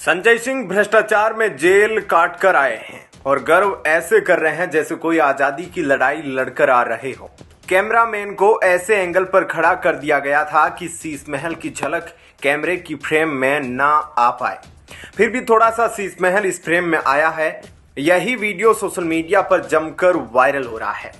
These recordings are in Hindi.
संजय सिंह भ्रष्टाचार में जेल काट कर आए हैं और गर्व ऐसे कर रहे हैं जैसे कोई आजादी की लड़ाई लड़कर आ रहे हो। कैमरामैन को ऐसे एंगल पर खड़ा कर दिया गया था कि शीश महल की झलक कैमरे की फ्रेम में ना आ पाए। फिर भी थोड़ा सा शीश महल इस फ्रेम में आया है। यही वीडियो सोशल मीडिया पर जमकर वायरल हो रहा है।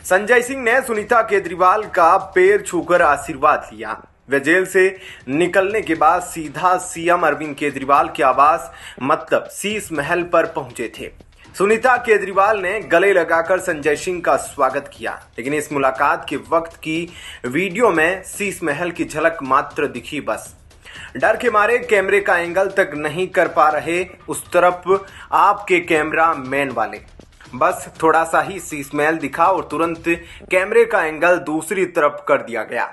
संजय सिंह ने सुनीता केजरीवाल का पैर छूकर आशीर्वाद लिया। वे जेल से निकलने के बाद सीधा सीएम अरविंद केजरीवाल के आवास मतलब शीश महल पर पहुंचे थे। सुनीता केजरीवाल ने गले लगाकर संजय सिंह का स्वागत किया, लेकिन इस मुलाकात के वक्त की वीडियो में शीश महल की झलक मात्र दिखी। बस डर के मारे कैमरे का एंगल तक नहीं कर पा रहे उस तरफ आपके कैमरा मैन वाले। बस थोड़ा सा ही शीश महल दिखा और तुरंत कैमरे का एंगल दूसरी तरफ कर दिया गया।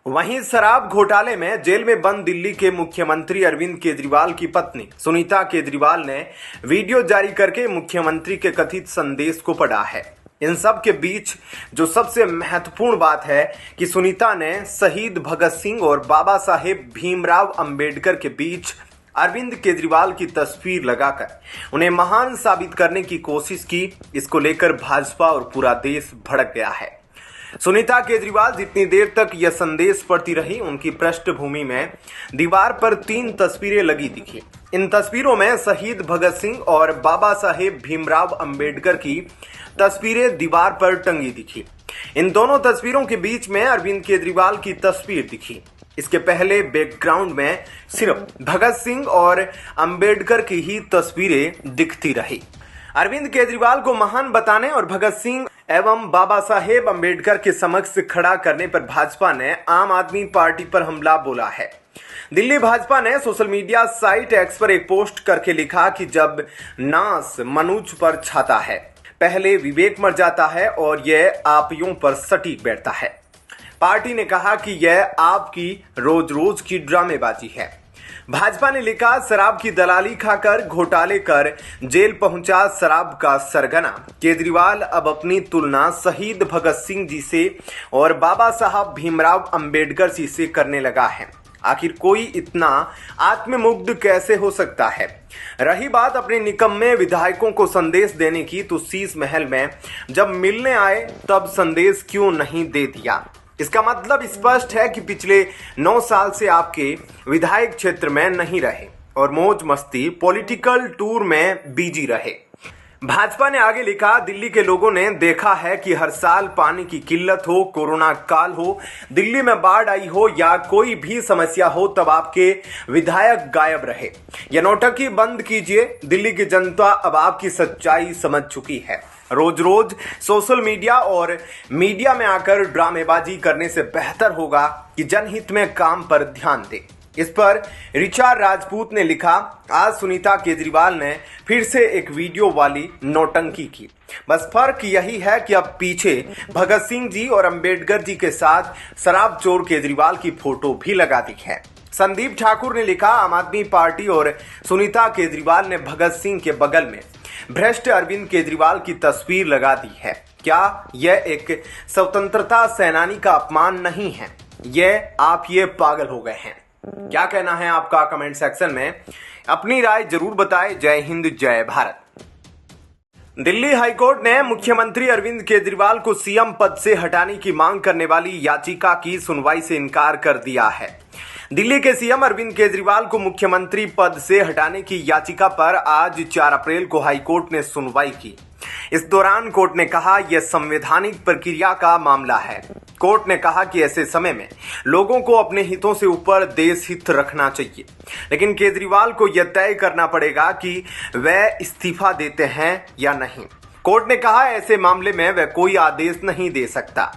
वहीं शराब घोटाले में जेल में बंद दिल्ली के मुख्यमंत्री अरविंद केजरीवाल की पत्नी सुनीता केजरीवाल ने वीडियो जारी करके मुख्यमंत्री के कथित संदेश को पढ़ा है। इन सब के बीच जो सबसे महत्वपूर्ण बात है कि सुनीता ने शहीद भगत सिंह और बाबा साहेब भीमराव अंबेडकर के बीच अरविंद केजरीवाल की तस्वीर लगाकर उन्हें महान साबित करने की कोशिश की। इसको लेकर भाजपा और पूरा देश भड़क गया है। सुनीता केजरीवाल जितनी देर तक यह संदेश पढ़ती रही, उनकी पृष्ठभूमि में दीवार पर 3 तस्वीरें लगी दिखी। इन तस्वीरों में शहीद भगत सिंह और बाबा साहेब भीमराव अंबेडकर की तस्वीरें दीवार पर टंगी दिखी। इन दोनों तस्वीरों के बीच में अरविंद केजरीवाल की तस्वीर दिखी। इसके पहले बैकग्राउंड में सिर्फ भगत सिंह और अंबेडकर की ही तस्वीरें दिखती रही। अरविंद केजरीवाल को महान बताने और भगत सिंह एवं बाबा साहेब अंबेडकर के समक्ष खड़ा करने पर भाजपा ने आम आदमी पार्टी पर हमला बोला है। दिल्ली भाजपा ने सोशल मीडिया साइट एक्स पर एक पोस्ट करके लिखा कि जब नास मनुज पर छाता है, पहले विवेक मर जाता है और यह आपियों पर सटीक बैठता है। पार्टी ने कहा कि यह आपकी रोज रोज की ड्रामेबाजी है। भाजपा ने लिखा, शराब की दलाली खाकर घोटाले कर जेल पहुंचा शराब का सरगना केजरीवाल अब अपनी तुलना शहीद भगत सिंह जी से और बाबा साहब भीमराव अंबेडकर जी से करने लगा है। आखिर कोई इतना आत्ममुग्ध कैसे हो सकता है? रही बात अपने निकम्मे विधायकों को संदेश देने की, तो शीश महल में जब मिलने आए तब संदेश क्यों नहीं दे दिया? इसका मतलब स्पष्ट है कि पिछले 9 साल से आपके विधायक क्षेत्र में नहीं रहे और मौज मस्ती पॉलिटिकल टूर में बिजी रहे। भाजपा ने आगे लिखा, दिल्ली के लोगों ने देखा है कि हर साल पानी की किल्लत हो, कोरोना काल हो, दिल्ली में बाढ़ आई हो या कोई भी समस्या हो, तब आपके विधायक गायब रहे। यह नौटंकी बंद कीजिए। दिल्ली की जनता अब आपकी सच्चाई समझ चुकी है। रोज रोज सोशल मीडिया और मीडिया में आकर ड्रामेबाजी करने से बेहतर होगा कि जनहित में काम पर ध्यान दें। इस पर ऋचा राजपूत ने लिखा, आज सुनीता केजरीवाल ने फिर से एक वीडियो वाली नौटंकी की। बस फर्क यही है कि अब पीछे भगत सिंह जी और अंबेडकर जी के साथ शराब चोर केजरीवाल की फोटो भी लगा दी है। संदीप ठाकुर ने लिखा, आम आदमी पार्टी और सुनीता केजरीवाल ने भगत सिंह के बगल में भ्रष्ट अरविंद केजरीवाल की तस्वीर लगा दी है। क्या यह एक स्वतंत्रता सेनानी का अपमान नहीं है? आप ये पागल हो गए हैं। क्या कहना है आपका? कमेंट सेक्शन में अपनी राय जरूर बताएं। जय हिंद, जय भारत। दिल्ली हाईकोर्ट ने मुख्यमंत्री अरविंद केजरीवाल को सीएम पद से हटाने की मांग करने वाली याचिका की सुनवाई से इनकार कर दिया है। दिल्ली के सीएम अरविंद केजरीवाल को मुख्यमंत्री पद से हटाने की याचिका पर आज 4 अप्रैल को हाईकोर्ट ने सुनवाई की। इस दौरान कोर्ट ने कहा, यह संवैधानिक प्रक्रिया का मामला है। कोर्ट ने कहा कि ऐसे समय में लोगों को अपने हितों से ऊपर देश हित रखना चाहिए, लेकिन केजरीवाल को यह तय करना पड़ेगा कि वह इस्तीफा देते हैं या नहीं। कोर्ट ने कहा, ऐसे मामले में वह कोई आदेश नहीं दे सकता।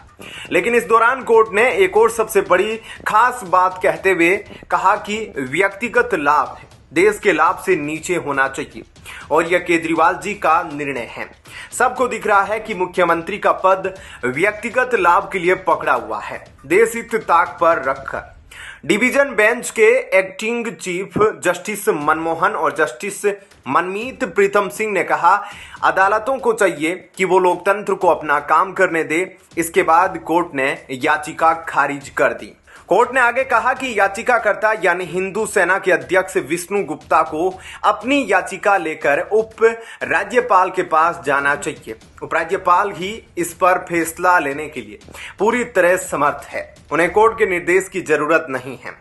लेकिन इस दौरान कोर्ट ने एक और सबसे बड़ी खास बात कहते हुए कहा कि व्यक्तिगत लाभ देश के लाभ से नीचे होना चाहिए और यह केजरीवाल जी का निर्णय है। सबको दिख रहा है कि मुख्यमंत्री का पद व्यक्तिगत लाभ के लिए पकड़ा हुआ है, देश हित ताक पर रखकर। डिवीजन बेंच के एक्टिंग चीफ जस्टिस मनमोहन और जस्टिस मनमीत प्रीतम सिंह ने कहा, अदालतों को चाहिए कि वो लोकतंत्र को अपना काम करने दे। इसके बाद कोर्ट ने याचिका खारिज कर दी। कोर्ट ने आगे कहा कि याचिकाकर्ता यानी हिंदू सेना के अध्यक्ष विष्णु गुप्ता को अपनी याचिका लेकर उप राज्यपाल के पास जाना चाहिए। उपराज्यपाल ही इस पर फैसला लेने के लिए पूरी तरह समर्थ है। उन्हें कोर्ट के निर्देश की जरूरत नहीं है।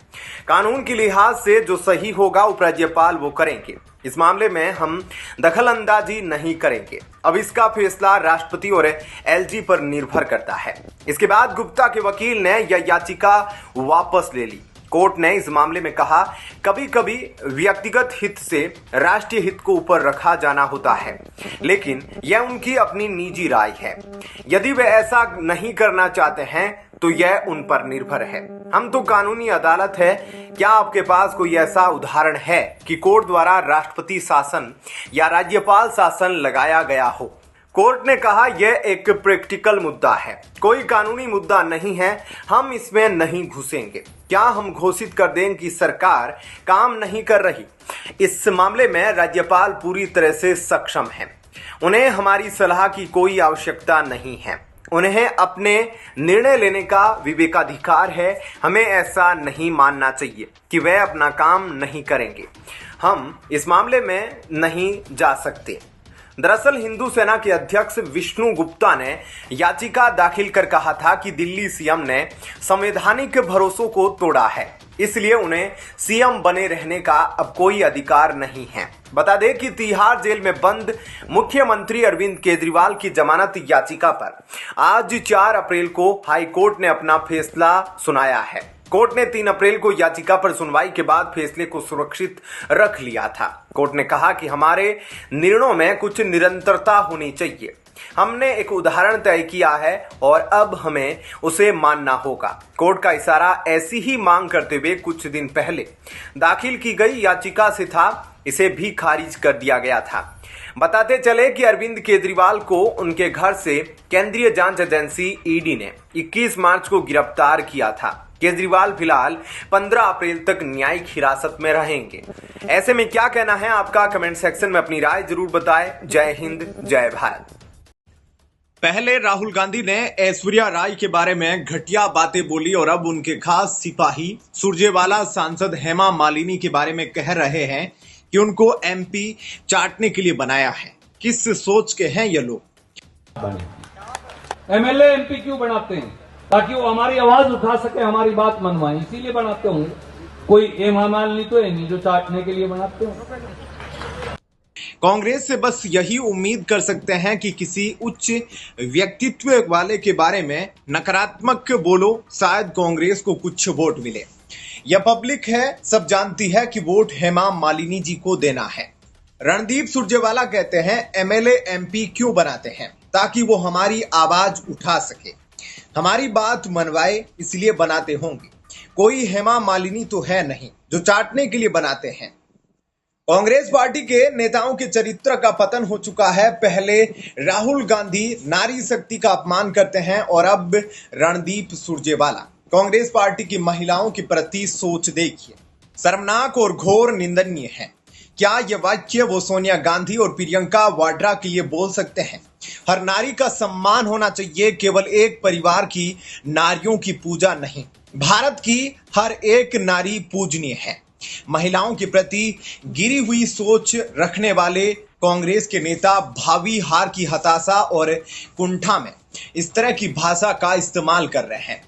कानून के लिहाज से जो सही होगा उपराज्यपाल वो करेंगे। इस मामले में हम दखलंदाजी नहीं करेंगे। अब इसका फैसला राष्ट्रपति और एलजी पर निर्भर करता है। इसके बाद गुप्ता के वकील ने यह याचिका वापस ले ली। कोर्ट ने इस मामले में कहा, कभी कभी व्यक्तिगत हित से राष्ट्रीय हित को ऊपर रखा जाना होता है, लेकिन यह उनकी अपनी निजी राय है। यदि वे ऐसा नहीं करना चाहते हैं तो यह उन पर निर्भर है। हम तो कानूनी अदालत है। क्या आपके पास कोई ऐसा उदाहरण है कि कोर्ट द्वारा राष्ट्रपति शासन या राज्यपाल शासन लगाया गया हो? कोर्ट ने कहा यह एक प्रैक्टिकल मुद्दा है, कोई कानूनी मुद्दा नहीं है। हम इसमें नहीं घुसेंगे। क्या हम घोषित कर दें कि सरकार काम नहीं कर रही? इस मामले में राज्यपाल पूरी तरह से सक्षम है। उन्हें हमारी सलाह की कोई आवश्यकता नहीं है। उन्हें अपने निर्णय लेने का विवेकाधिकार है। हमें ऐसा नहीं मानना चाहिए कि वह अपना काम नहीं करेंगे। हम इस मामले में नहीं जा सकते। दरअसल हिंदू सेना के अध्यक्ष विष्णु गुप्ता ने याचिका दाखिल कर कहा था कि दिल्ली सीएम ने संवैधानिक भरोसों को तोड़ा है, इसलिए उन्हें सीएम बने रहने का अब कोई अधिकार नहीं है। बता दें कि तिहाड़ जेल में बंद मुख्यमंत्री अरविंद केजरीवाल की जमानत याचिका पर आज 4 अप्रैल को हाई कोर्ट ने अपना फैसला सुनाया है। कोर्ट ने 3 अप्रैल को याचिका पर सुनवाई के बाद फैसले को सुरक्षित रख लिया था। कोर्ट ने कहा कि हमारे निर्णयों में कुछ निरंतरता होनी चाहिए। हमने एक उदाहरण तय किया है और अब हमें उसे मानना होगा। कोर्ट का इशारा ऐसी ही मांग करते हुए कुछ दिन पहले दाखिल की गई याचिका से था। इसे भी खारिज कर दिया गया था। बताते चले कि अरविंद केजरीवाल को उनके घर से केंद्रीय जांच एजेंसी ईडी ने 21 मार्च को गिरफ्तार किया था। केजरीवाल फिलहाल 15 अप्रैल तक न्यायिक हिरासत में रहेंगे। ऐसे में क्या कहना है आपका? कमेंट सेक्शन में अपनी राय जरूर बताएं। जय हिंद, जय भारत। पहले राहुल गांधी ने ऐश्वर्या राय के बारे में घटिया बातें बोली और अब उनके खास सिपाही सुरजेवाला सांसद हेमा मालिनी के बारे में कह रहे हैं कि उनको एमपी चाटने के लिए बनाया है। किस सोच के हैं ये लोग? एमएलए एमपी क्यों बनाते हैं? ताकि वो हमारी आवाज उठा सके, हमारी बात मनवाए, इसीलिए बनाते होंगे। कोई हेमा मालिनी तो है नहीं जो चाटने के लिए बनाते हो। कांग्रेस से बस यही उम्मीद कर सकते हैं कि किसी उच्च व्यक्तित्व वाले के बारे में नकारात्मक बोलो, शायद कांग्रेस को कुछ वोट मिले। यह पब्लिक है, सब जानती है कि वोट हेमा मालिनी जी को देना है। रणदीप सुरजेवाला कहते हैं एमएलए एमपी क्यों बनाते हैं? ताकि वो हमारी आवाज उठा सके, हमारी बात मनवाए, इसलिए बनाते होंगे। कोई हेमा मालिनी तो है नहीं जो चाटने के लिए बनाते हैं। कांग्रेस पार्टी के नेताओं के चरित्र का पतन हो चुका है। पहले राहुल गांधी नारी शक्ति का अपमान करते हैं और अब रणदीप सुरजेवाला। कांग्रेस पार्टी की महिलाओं के प्रति सोच देखिए, शर्मनाक और घोर निंदनीय है। क्या यह वाक्य वो सोनिया गांधी और प्रियंका वाड्रा के लिए बोल सकते हैं? हर नारी का सम्मान होना चाहिए, केवल एक परिवार की नारियों की पूजा नहीं। भारत की हर एक नारी पूजनीय है। महिलाओं के प्रति गिरी हुई सोच रखने वाले कांग्रेस के नेता भावी हार की हताशा और कुंठा में इस तरह की भाषा का इस्तेमाल कर रहे हैं।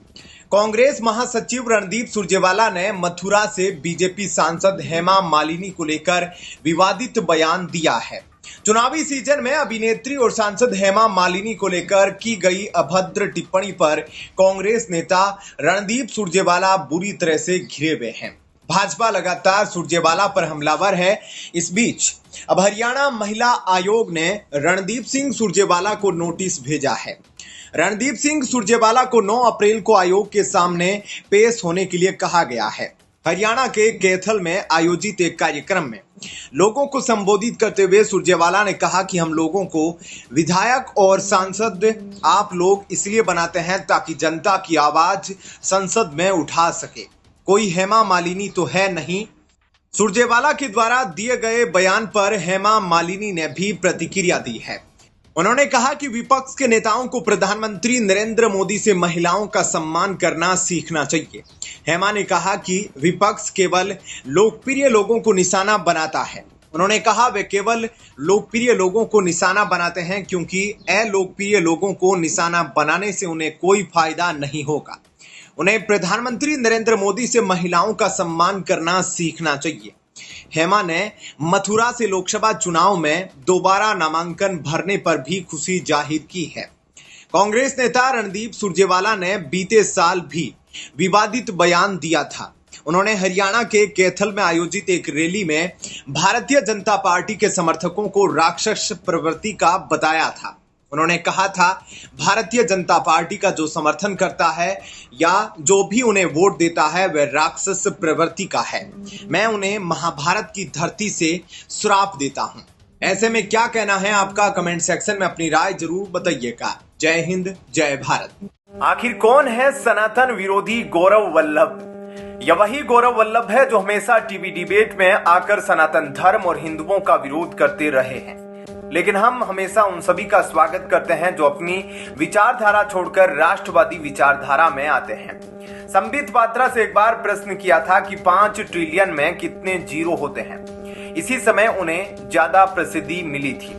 कांग्रेस महासचिव रणदीप सुरजेवाला ने मथुरा से बीजेपी सांसद हेमा मालिनी को लेकर विवादित बयान दिया है। चुनावी सीजन में अभिनेत्री और सांसद हेमा मालिनी को लेकर की गई अभद्र टिप्पणी पर कांग्रेस नेता रणदीप सुरजेवाला बुरी तरह से घिरे हुए हैं। भाजपा लगातार सुरजेवाला पर हमलावर है। इस बीच अब हरियाणा महिला आयोग ने रणदीप सिंह सुरजेवाला को नोटिस भेजा है। रणदीप सिंह सुरजेवाला को 9 अप्रैल को आयोग के सामने पेश होने के लिए कहा गया है। हरियाणा के कैथल में आयोजित एक कार्यक्रम में लोगों को संबोधित करते हुए सुरजेवाला ने कहा कि हम लोगों को विधायक और सांसद आप लोग इसलिए बनाते हैं ताकि जनता की आवाज संसद में उठा सके, कोई हेमा मालिनी तो है नहीं। सुरजेवाला के द्वारा दिए गए बयान पर हेमा मालिनी ने भी प्रतिक्रिया दी है। उन्होंने कहा कि विपक्ष के नेताओं को प्रधानमंत्री नरेंद्र मोदी से महिलाओं का सम्मान करना सीखना चाहिए। हेमा ने कहा कि विपक्ष केवल लोकप्रिय लोगों को निशाना बनाता है। उन्होंने कहा वे केवल लोकप्रिय लोगों को निशाना बनाते हैं क्योंकि अलोकप्रिय लोगों को निशाना बनाने से उन्हें कोई फायदा नहीं होगा। उन्हें प्रधानमंत्री नरेंद्र मोदी से महिलाओं का सम्मान करना सीखना चाहिए। हेमा ने मथुरा से लोकसभा चुनाव में दोबारा नामांकन भरने पर भी खुशी जाहिर की है। कांग्रेस नेता रणदीप सुरजेवाला ने बीते साल भी विवादित बयान दिया था। उन्होंने हरियाणा के कैथल में आयोजित एक रैली में भारतीय जनता पार्टी के समर्थकों को राक्षस प्रवृत्ति का बताया था। उन्होंने कहा था, भारतीय जनता पार्टी का जो समर्थन करता है या जो भी उन्हें वोट देता है वह राक्षस प्रवृत्ति का है। मैं उन्हें महाभारत की धरती से श्राप देता हूं। ऐसे में क्या कहना है आपका? कमेंट सेक्शन में अपनी राय जरूर बताइएगा। जय हिंद, जय भारत। आखिर कौन है सनातन विरोधी गौरव वल्लभ? यह वही गौरव वल्लभ है जो हमेशा टीवी डिबेट में आकर सनातन धर्म और हिंदुओं का विरोध करते रहे हैं। लेकिन हम हमेशा उन सभी का स्वागत करते हैं जो अपनी विचारधारा छोड़कर राष्ट्रवादी विचारधारा में आते हैं। संबित पात्रा से एक बार प्रश्न किया था कि 5 ट्रिलियन में कितने जीरो होते हैं। इसी समय उन्हें ज्यादा प्रसिद्धि मिली थी।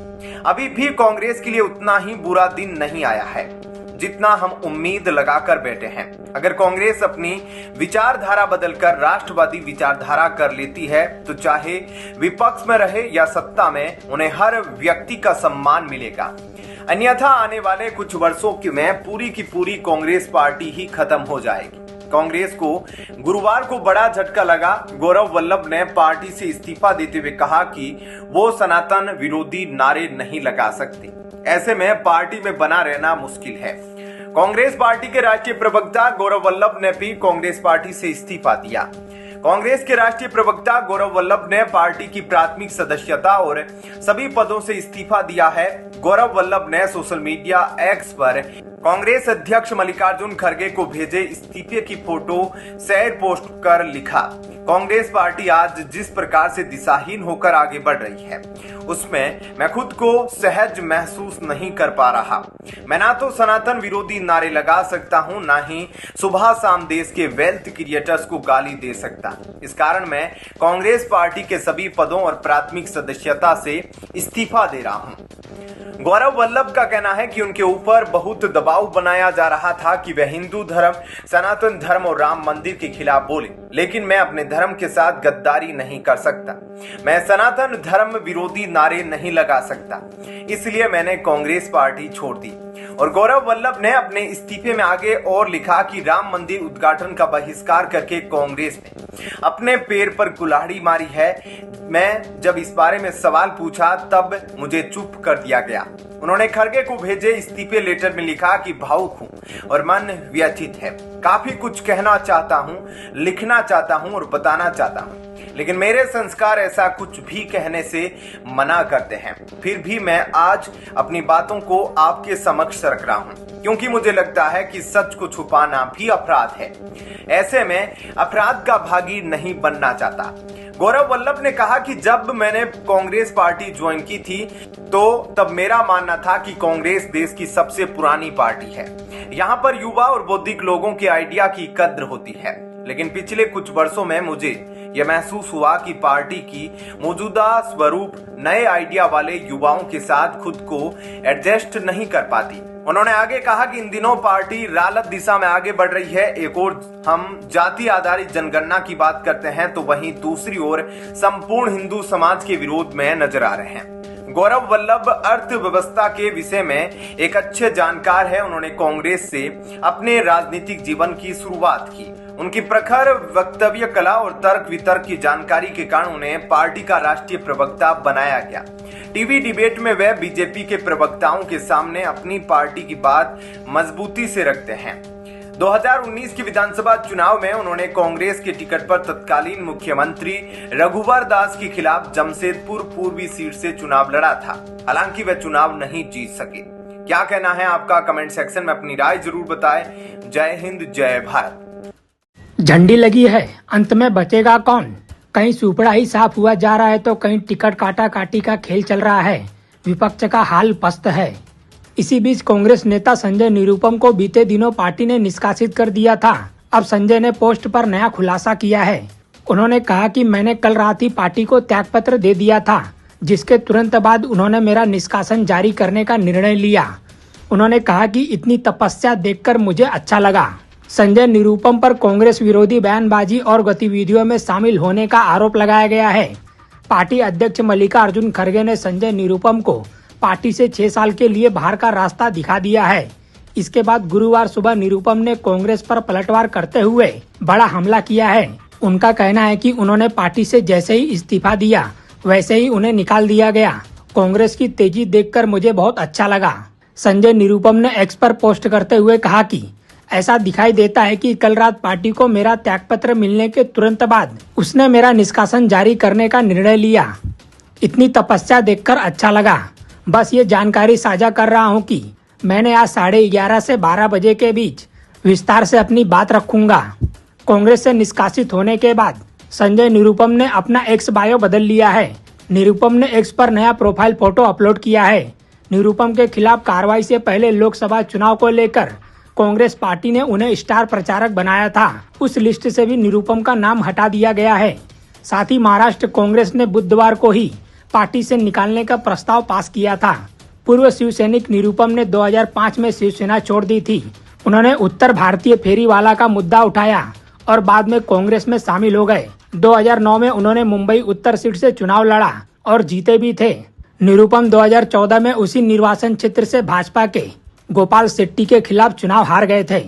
अभी भी कांग्रेस के लिए उतना ही बुरा दिन नहीं आया है जितना हम उम्मीद लगाकर बैठे हैं। अगर कांग्रेस अपनी विचारधारा बदलकर राष्ट्रवादी विचारधारा कर लेती है तो चाहे विपक्ष में रहे या सत्ता में उन्हें हर व्यक्ति का सम्मान मिलेगा। अन्यथा आने वाले कुछ वर्षों में पूरी की पूरी कांग्रेस पार्टी ही खत्म हो जाएगी। कांग्रेस को गुरुवार को बड़ा झटका लगा। गौरव वल्लभ ने पार्टी से इस्तीफा देते हुए कहा कि वो सनातन विरोधी नारे नहीं लगा सकते। ऐसे में पार्टी में बना रहना मुश्किल है। कांग्रेस पार्टी के राष्ट्रीय प्रवक्ता गौरव वल्लभ ने भी कांग्रेस पार्टी से इस्तीफा दिया। कांग्रेस के राष्ट्रीय प्रवक्ता गौरव वल्लभ ने पार्टी की प्राथमिक सदस्यता और सभी पदों से इस्तीफा दिया है। गौरव वल्लभ ने सोशल मीडिया एक्स पर कांग्रेस अध्यक्ष मल्लिकार्जुन खड़गे को भेजे इस्तीफे की फोटो शेयर पोस्ट कर लिखा, कांग्रेस पार्टी आज जिस प्रकार से दिशाहीन होकर आगे बढ़ रही है उसमें मैं खुद को सहज महसूस नहीं कर पा रहा। मैं ना तो सनातन विरोधी नारे लगा सकता हूं, ना ही सुबह शाम देश के वेल्थ क्रिएटर्स को गाली दे सकता। इस कारण मैं कांग्रेस पार्टी के सभी पदों और प्राथमिक सदस्यता से इस्तीफा दे रहा हूं। गौरव वल्लभ का कहना है कि उनके ऊपर बहुत दबाव बनाया जा रहा था कि वह हिंदू धर्म, सनातन धर्म और राम मंदिर के खिलाफ बोले, लेकिन मैं अपने धर्म के साथ गद्दारी नहीं कर सकता। मैं सनातन धर्म विरोधी नारे नहीं लगा सकता, इसलिए मैंने कांग्रेस पार्टी छोड़ दी। और गौरव वल्लभ ने अपने इस्तीफे में आगे और लिखा कि राम मंदिर उद्घाटन का बहिष्कार करके कांग्रेस ने अपने पैर पर कुल्हाड़ी मारी है। मैं जब इस बारे में सवाल पूछा तब मुझे चुप कर दिया गया। उन्होंने खड़गे को भेजे इस्तीफे लेटर में लिखा कि भावुक हूं और मन व्यथित है, काफी कुछ कहना चाहता हूं, लिखना चाहता हूं और बताना चाहता हूं, लेकिन मेरे संस्कार ऐसा कुछ भी कहने से मना करते हैं। फिर भी मैं आज अपनी बातों को आपके समक्ष रख रहा हूं क्योंकि मुझे लगता है कि सच को छुपाना भी अपराध है। ऐसे में अपराध का भागी नहीं बनना चाहता। गौरव वल्लभ ने कहा कि जब मैंने कांग्रेस पार्टी ज्वाइन की थी तो तब मेरा मानना था कि कांग्रेस देश की सबसे पुरानी पार्टी है। यहाँ पर युवा और बौद्धिक लोगों के आइडिया की कद्र होती है, लेकिन पिछले कुछ वर्षों में मुझे यह महसूस हुआ कि पार्टी की मौजूदा स्वरूप नए आइडिया वाले युवाओं के साथ खुद को एडजस्ट नहीं कर पाती। उन्होंने आगे कहा कि इन दिनों पार्टी रालत दिशा में आगे बढ़ रही है। एक ओर हम जाति आधारित जनगणना की बात करते हैं तो वहीं दूसरी ओर संपूर्ण हिंदू समाज के विरोध में नजर आ रहे हैं। गौरव वल्लभ अर्थव्यवस्था के विषय में एक अच्छे जानकार है। उन्होंने कांग्रेस से अपने राजनीतिक जीवन की शुरुआत की। उनकी प्रखर वक्तव्य कला और तर्क वितर्क की जानकारी के कारण उन्हें पार्टी का राष्ट्रीय प्रवक्ता बनाया गया। टीवी डिबेट में वे बीजेपी के प्रवक्ताओं के सामने अपनी पार्टी की बात मजबूती से रखते हैं। 2019 के विधानसभा चुनाव में उन्होंने कांग्रेस के टिकट पर तत्कालीन मुख्यमंत्री रघुवर दास के खिलाफ जमशेदपुर पूर्वी सीट से चुनाव लड़ा था। हालांकि वे चुनाव नहीं जीत सके। क्या कहना है आपका? कमेंट सेक्शन में अपनी राय जरूर बताएं। जय हिंद, जय भारत। झंडी लगी है, अंत में बचेगा कौन? कहीं सुपड़ा ही साफ हुआ जा रहा है तो कहीं टिकट काटा काटी का खेल चल रहा है। विपक्ष का हाल पस्त है। इसी बीच कांग्रेस नेता संजय निरुपम को बीते दिनों पार्टी ने निष्कासित कर दिया था। अब संजय ने पोस्ट पर नया खुलासा किया है। उन्होंने कहा कि मैंने कल रात ही पार्टी को त्यागपत्र दे दिया था, जिसके तुरंत बाद उन्होंने मेरा निष्कासन जारी करने का निर्णय लिया। उन्होंने कहा कि इतनी तपस्या देखकर मुझे अच्छा लगा। संजय निरुपम पर कांग्रेस विरोधी बयानबाजी और गतिविधियों में शामिल होने का आरोप लगाया गया है। पार्टी अध्यक्ष मल्लिकार्जुन खड़गे ने संजय निरुपम को पार्टी से 6 साल के लिए बाहर का रास्ता दिखा दिया है। इसके बाद गुरुवार सुबह निरुपम ने कांग्रेस पर पलटवार करते हुए बड़ा हमला किया है। उनका कहना है कि उन्होंने पार्टी से जैसे ही इस्तीफा दिया वैसे ही उन्हें निकाल दिया गया। कांग्रेस की तेजी देखकर मुझे बहुत अच्छा लगा। संजय निरुपम ने एक्स पर पोस्ट करते हुए कहा कि ऐसा दिखाई देता है कि कल रात पार्टी को मेरा त्यागपत्र मिलने के तुरंत बाद उसने मेरा निष्कासन जारी करने का निर्णय लिया। इतनी तपस्या देखकर अच्छा लगा। बस ये जानकारी साझा कर रहा हूँ कि मैंने आज 11:30 से 12 बजे के बीच विस्तार से अपनी बात रखूंगा। कांग्रेस से निष्कासित होने के बाद संजय निरुपम ने अपना एक्स बायो बदल लिया है। निरुपम ने एक्स पर नया प्रोफाइल फोटो अपलोड किया है। निरुपम के खिलाफ कार्रवाई से पहले लोकसभा चुनाव को लेकर कांग्रेस पार्टी ने उन्हें स्टार प्रचारक बनाया था। उस लिस्ट से भी निरुपम का नाम हटा दिया गया है। साथ ही महाराष्ट्र कांग्रेस ने बुधवार को ही पार्टी से निकालने का प्रस्ताव पास किया था। पूर्व शिवसैनिक निरुपम ने 2005 में शिवसेना छोड़ दी थी। उन्होंने उत्तर भारतीय फेरीवाला का मुद्दा उठाया और बाद में कांग्रेस में शामिल हो गए। 2009 में उन्होंने मुंबई उत्तर सीट से चुनाव लड़ा और जीते भी थे। निरुपम 2014 में उसी निर्वाचन क्षेत्र से भाजपा के गोपाल शेट्टी के खिलाफ चुनाव हार गए थे।